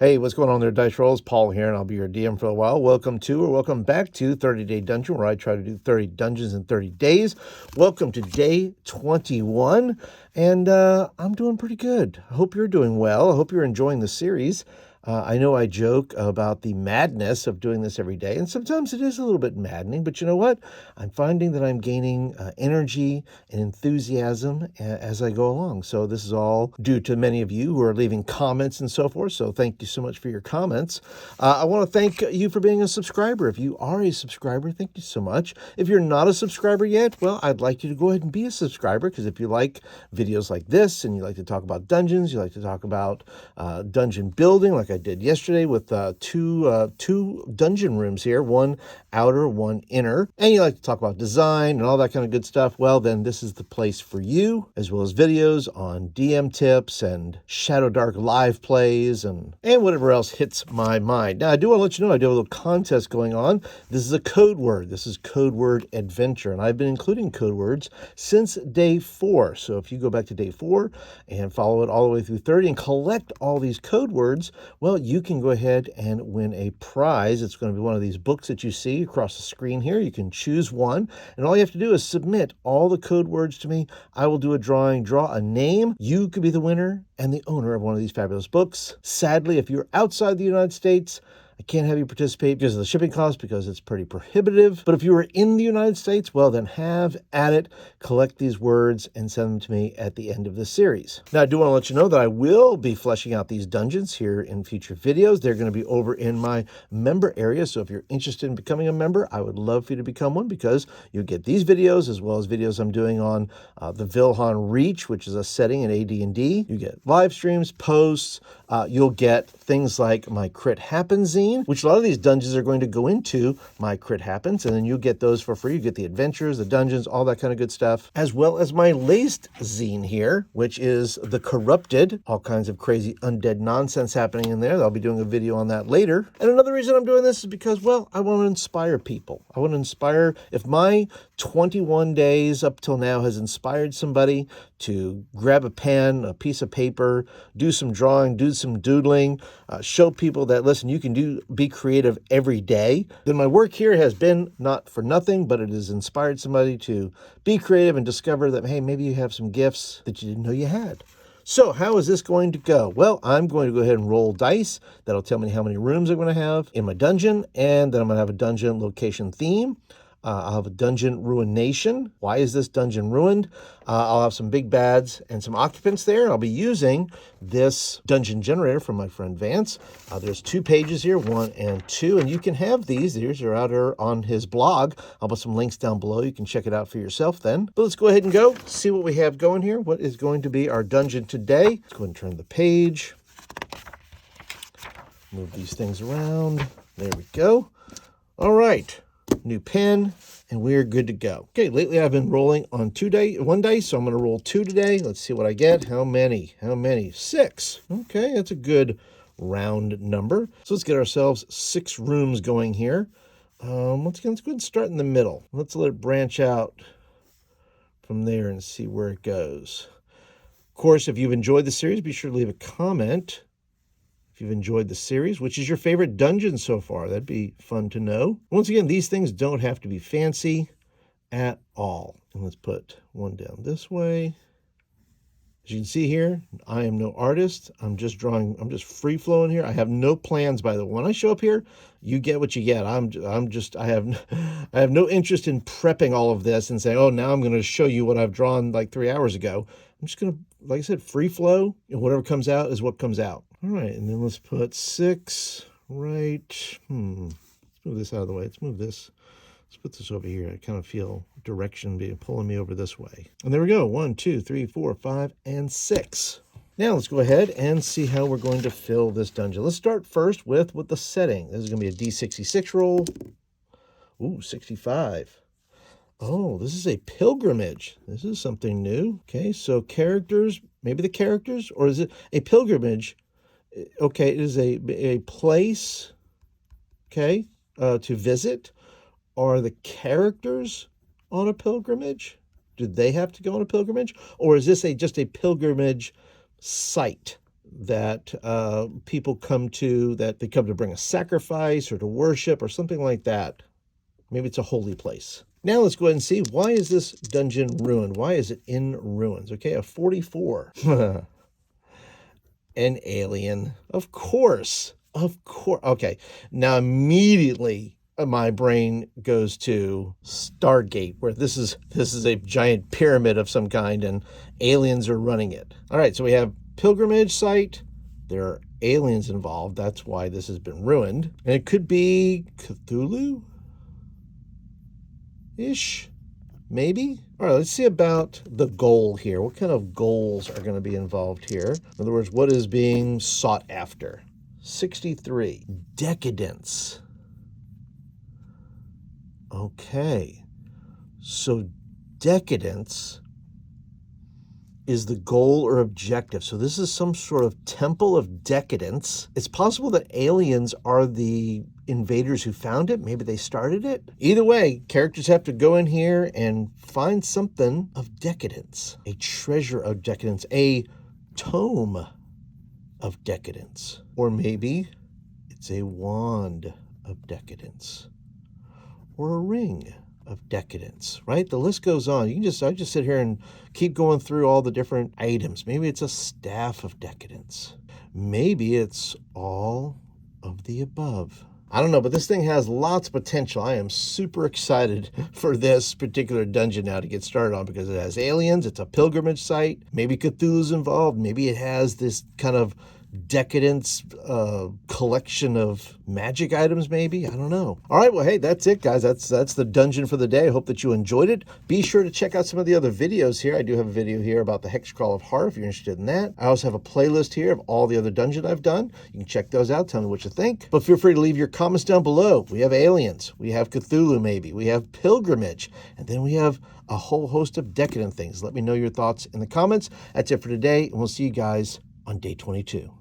Hey, what's going on there, Dice Rolls? Paul here, and I'll be your DM for a while. Welcome to, or welcome back to 30-Day Dungeon, where I try to do 30 dungeons in 30 days. Welcome to day 21, and I'm doing pretty good. I hope you're doing well. I hope you're enjoying the series. I know I joke about the madness of doing this every day, and sometimes it is a little bit maddening, but you know what? I'm finding that I'm gaining energy and enthusiasm as I go along. So this is all due to many of you who are leaving comments and so forth. So thank you so much for your comments. I want to thank you for being a subscriber. If you are a subscriber, thank you so much. If you're not a subscriber yet, well, I'd like you to go ahead and be a subscriber, because if you like videos like this and you like to talk about dungeons, you like to talk about dungeon building like I did yesterday with two dungeon rooms here, one outer, one inner, and you like to talk about design and all that kind of good stuff, well, then this is the place for you, as well as videos on DM tips and Shadow Dark live plays and whatever else hits my mind. Now, I do want to let you know I do have a little contest going on. This is a code word. This is code word adventure, and I've been including code words since day 4. So if you go back to day 4 and follow it all the way through 30 and collect all these code words, well, you can go ahead and win a prize. It's going to be one of these books that you see across the screen here. You can choose one, and all you have to do is submit all the code words to me. I will do a drawing, draw a name. You could be the winner and the owner of one of these fabulous books. Sadly, if you're outside the United States, I can't have you participate because of the shipping cost, because it's pretty prohibitive. But if you are in the United States, well, then have at it. Collect these words and send them to me at the end of this series. Now, I do want to let you know that I will be fleshing out these dungeons here in future videos. They're going to be over in my member area. So if you're interested in becoming a member, I would love for you to become one, because you get these videos as well as videos I'm doing on the Vilhan Reach, which is a setting in AD&D. You get live streams, posts. You'll get things like my Crit Happens zine, which a lot of these dungeons are going to go into my Crit Happens, and then you get those for free. You get the adventures, the dungeons, all that kind of good stuff, as well as my Laced zine here, which is the Corrupted, all kinds of crazy undead nonsense happening in there. I'll be doing a video on that later. And another reason I'm doing this is because, well, I want to inspire people. I want to inspire, if my 21 days up till now has inspired somebody to grab a pen, a piece of paper, do some drawing, do some doodling, show people that, listen, you can be creative every day, then my work here has been not for nothing, but it has inspired somebody to be creative and discover that, hey, maybe you have some gifts that you didn't know you had. So how is this going to go? Well, I'm going to go ahead and roll dice. That'll tell me how many rooms I'm going to have in my dungeon, and then I'm going to have a dungeon location theme. I'll have a dungeon ruination. Why is this dungeon ruined? I'll have some big bads and some occupants there. I'll be using this dungeon generator from my friend Vance. There's 2 pages here, 1 and 2, and you can have these. These are out here on his blog. I'll put some links down below. You can check it out for yourself then. But let's go ahead and go see what we have going here. What is going to be our dungeon today? Let's go ahead and turn the page. Move these things around. There we go. All right. New pen, and we're good to go. Okay, lately I've been rolling on 1 dice, so I'm going to roll 2 today. Let's see what I get. How many? 6. Okay, that's a good round number. So let's get ourselves 6 rooms going here. Let's go ahead and start in the middle. Let's let it branch out from there and see where it goes. Of course, if you've enjoyed the series, be sure to leave a comment. If you've enjoyed the series, which is your favorite dungeon so far, that'd be fun to know. Once again, these things don't have to be fancy at all. And let's put one down this way. As you can see here, I am no artist. I'm just drawing. I'm just free flowing here. I have no plans, by the way. When I show up here, you get what you get. I have no interest in prepping all of this and saying, oh, now I'm going to show you what I've drawn like 3 hours ago. I'm just going to, like I said, free flow, and whatever comes out is what comes out. All right, and then let's put 6 right. Let's move this out of the way. Let's move this. Let's put this over here. I kind of feel direction pulling me over this way. And there we go. 1, 2, 3, 4, 5, and 6. Now let's go ahead and see how we're going to fill this dungeon. Let's start first with the setting. This is going to be a D66 roll. Ooh, 65. Oh, this is a pilgrimage. This is something new. Okay, so characters, maybe the characters, or is it a pilgrimage? Okay, it is a place, okay, to visit. Are the characters on a pilgrimage? Do they have to go on a pilgrimage? Or is this just a pilgrimage site that people come to, that they come to bring a sacrifice or to worship or something like that. Maybe it's a holy place. Now let's go ahead and see, why is this dungeon ruined? Why is it in ruins? Okay, a 44. An alien. Of course. Of course. Okay, now immediately my brain goes to Stargate, where this is a giant pyramid of some kind and aliens are running it. All right, so we have pilgrimage site. There are aliens involved. That's why this has been ruined. And it could be Cthulhu-ish, maybe? All right, let's see about the goal here. What kind of goals are going to be involved here? In other words, what is being sought after? 63. Decadence. Okay. So decadence is the goal or objective. So this is some sort of temple of decadence. It's possible that aliens are the invaders who found it. Maybe they started it. Either way, characters have to go in here and find something of decadence. A treasure of decadence. A tome of decadence. Or maybe it's a wand of decadence. Or a ring of decadence, right? The list goes on. I just sit here and keep going through all the different items. Maybe it's a staff of decadence. Maybe it's all of the above. I don't know, but this thing has lots of potential. I am super excited for this particular dungeon now to get started on, because it has aliens, it's a pilgrimage site, maybe Cthulhu's involved, maybe it has this kind of decadence collection of magic items, maybe. I don't know. All right, well, hey, that's it, guys. That's the dungeon for the day. I hope that you enjoyed it. Be sure to check out some of the other videos here. I do have a video here about the Hex Crawl of Horror if you're interested in that. I also have a playlist here of all the other dungeons I've done. You can check those out. Tell me what you think. But feel free to leave your comments down below. We have aliens. We have Cthulhu, maybe. We have pilgrimage. And then we have a whole host of decadent things. Let me know your thoughts in the comments. That's it for today, and we'll see you guys on day 22.